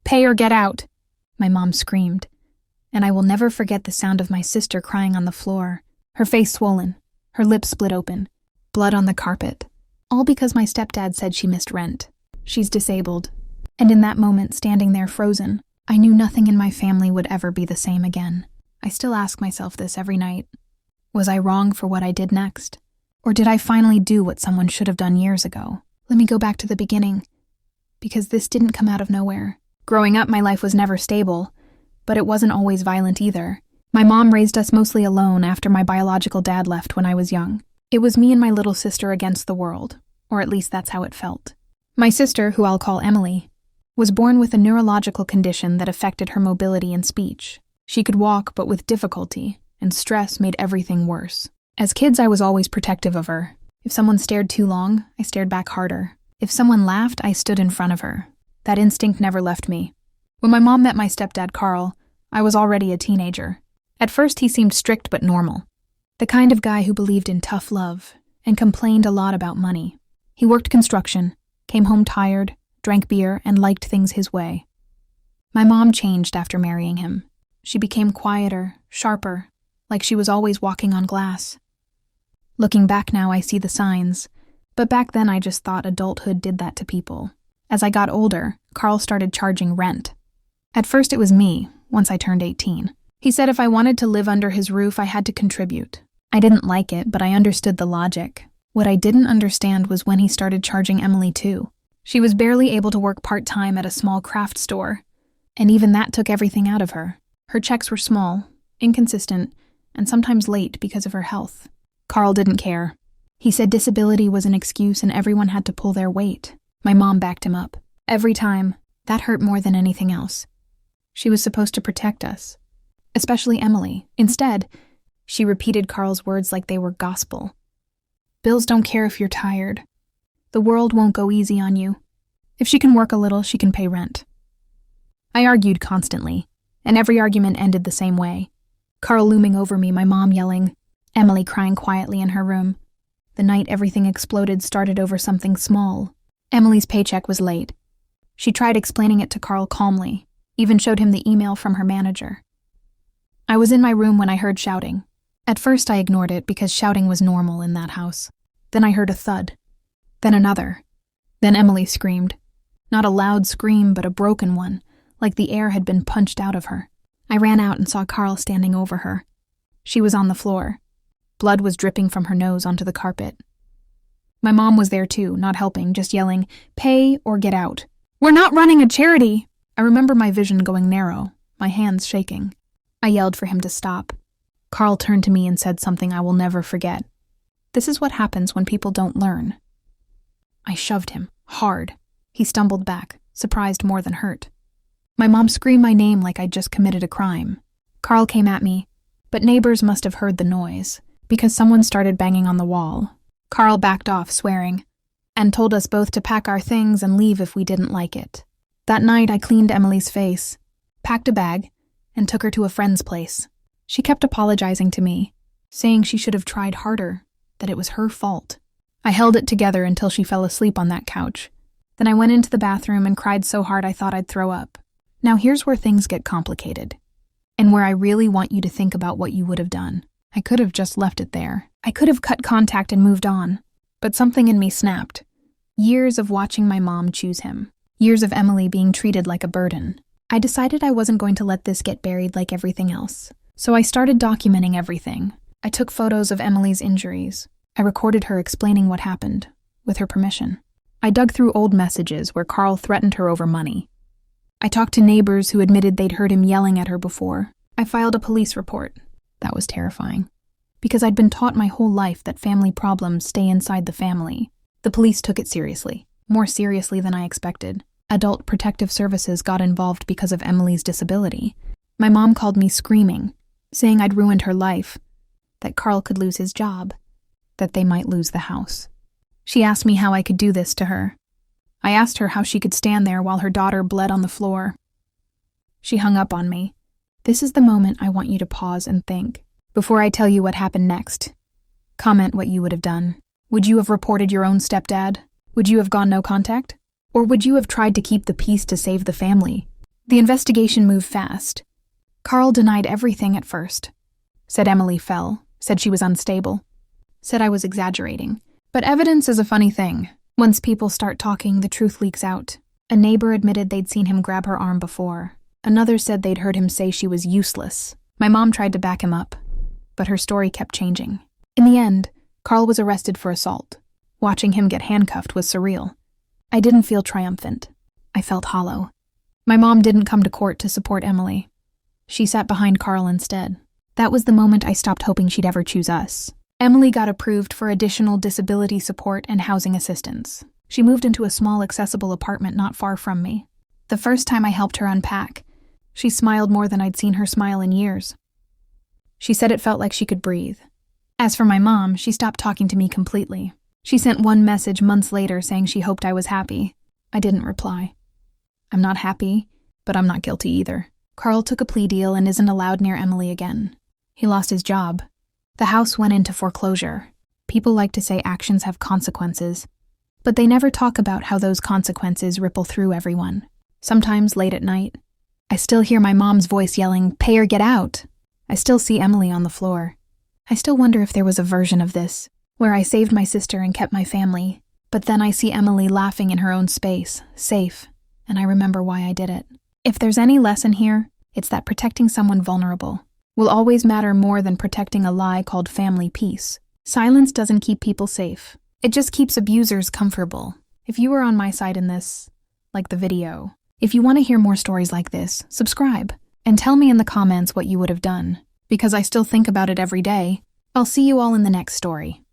Pay or get out, my mom screamed. And I will never forget the sound of my sister crying on the floor, her face swollen, her lips split open, blood on the carpet. All because my stepdad said she missed rent. She's disabled. And in that moment, standing there frozen, I knew nothing in my family would ever be the same again. I still ask myself this every night. Was I wrong for what I did next? Or did I finally do what someone should have done years ago? Let me go back to the beginning, because this didn't come out of nowhere. Growing up, my life was never stable, but it wasn't always violent either. My mom raised us mostly alone after my biological dad left when I was young. It was me and my little sister against the world, or at least that's how it felt. My sister, who I'll call Emily, was born with a neurological condition that affected her mobility and speech. She could walk, but with difficulty, and stress made everything worse. As kids, I was always protective of her. If someone stared too long, I stared back harder. If someone laughed, I stood in front of her. That instinct never left me. When my mom met my stepdad, Carl, I was already a teenager. At first, he seemed strict but normal. The kind of guy who believed in tough love and complained a lot about money. He worked construction, came home tired, drank beer, and liked things his way. My mom changed after marrying him. She became quieter, sharper, like she was always walking on glass. Looking back now, I see the signs, but back then I just thought adulthood did that to people. As I got older, Carl started charging rent. At first it was me, once I turned 18. He said if I wanted to live under his roof, I had to contribute. I didn't like it, but I understood the logic. What I didn't understand was when he started charging Emily too. She was barely able to work part-time at a small craft store, and even that took everything out of her. Her checks were small, inconsistent, and sometimes late because of her health. Carl didn't care. He said disability was an excuse and everyone had to pull their weight. My mom backed him up. Every time, that hurt more than anything else. She was supposed to protect us, especially Emily. Instead, she repeated Carl's words like they were gospel. Bills don't care if you're tired. The world won't go easy on you. If she can work a little, she can pay rent. I argued constantly, and every argument ended the same way. Carl looming over me, my mom yelling, Emily crying quietly in her room. The night everything exploded started over something small. Emily's paycheck was late. She tried explaining it to Carl calmly, even showed him the email from her manager. I was in my room when I heard shouting. At first I ignored it because shouting was normal in that house. Then I heard a thud. Then another. Then Emily screamed. Not a loud scream, but a broken one, like the air had been punched out of her. I ran out and saw Carl standing over her. She was on the floor. Blood was dripping from her nose onto the carpet. My mom was there too, not helping, just yelling, "Pay or get out." "We're not running a charity!" I remember my vision going narrow, my hands shaking. I yelled for him to stop. Carl turned to me and said something I will never forget. This is what happens when people don't learn. I shoved him, hard. He stumbled back, surprised more than hurt. My mom screamed my name like I'd just committed a crime. Carl came at me, but neighbors must have heard the noise, because someone started banging on the wall. Carl backed off, swearing, and told us both to pack our things and leave if we didn't like it. That night I cleaned Emily's face, packed a bag, and took her to a friend's place. She kept apologizing to me, saying she should have tried harder, that it was her fault. I held it together until she fell asleep on that couch. Then I went into the bathroom and cried so hard I thought I'd throw up. Now here's where things get complicated, and where I really want you to think about what you would have done. I could have just left it there. I could have cut contact and moved on, but something in me snapped. Years of watching my mom choose him. Years of Emily being treated like a burden. I decided I wasn't going to let this get buried like everything else. So I started documenting everything. I took photos of Emily's injuries. I recorded her explaining what happened, with her permission. I dug through old messages where Carl threatened her over money. I talked to neighbors who admitted they'd heard him yelling at her before. I filed a police report. That was terrifying. Because I'd been taught my whole life that family problems stay inside the family. The police took it seriously, more seriously than I expected. Adult Protective Services got involved because of Emily's disability. My mom called me screaming, saying I'd ruined her life, that Carl could lose his job, that they might lose the house. She asked me how I could do this to her. I asked her how she could stand there while her daughter bled on the floor. She hung up on me. This is the moment I want you to pause and think. Before I tell you what happened next, comment what you would have done. Would you have reported your own stepdad? Would you have gone no contact? Or would you have tried to keep the peace to save the family? The investigation moved fast. Carl denied everything at first. Said Emily fell, said she was unstable, said I was exaggerating. But evidence is a funny thing. Once people start talking, the truth leaks out. A neighbor admitted they'd seen him grab her arm before. Another said they'd heard him say she was useless. My mom tried to back him up, but her story kept changing. In the end, Carl was arrested for assault. Watching him get handcuffed was surreal. I didn't feel triumphant. I felt hollow. My mom didn't come to court to support Emily. She sat behind Carl instead. That was the moment I stopped hoping she'd ever choose us. Emily got approved for additional disability support and housing assistance. She moved into a small, accessible apartment not far from me. The first time I helped her unpack, she smiled more than I'd seen her smile in years. She said it felt like she could breathe. As for my mom, she stopped talking to me completely. She sent one message months later saying she hoped I was happy. I didn't reply. I'm not happy, but I'm not guilty either. Carl took a plea deal and isn't allowed near Emily again. He lost his job. The house went into foreclosure. People like to say actions have consequences, but they never talk about how those consequences ripple through everyone. Sometimes late at night, I still hear my mom's voice yelling, "Pay or get out!" I still see Emily on the floor. I still wonder if there was a version of this, where I saved my sister and kept my family, but then I see Emily laughing in her own space, safe, and I remember why I did it. If there's any lesson here, it's that protecting someone vulnerable will always matter more than protecting a lie called family peace. Silence doesn't keep people safe. It just keeps abusers comfortable. If you were on my side in this, like the video, if you want to hear more stories like this, subscribe and tell me in the comments what you would have done, because I still think about it every day. I'll see you all in the next story.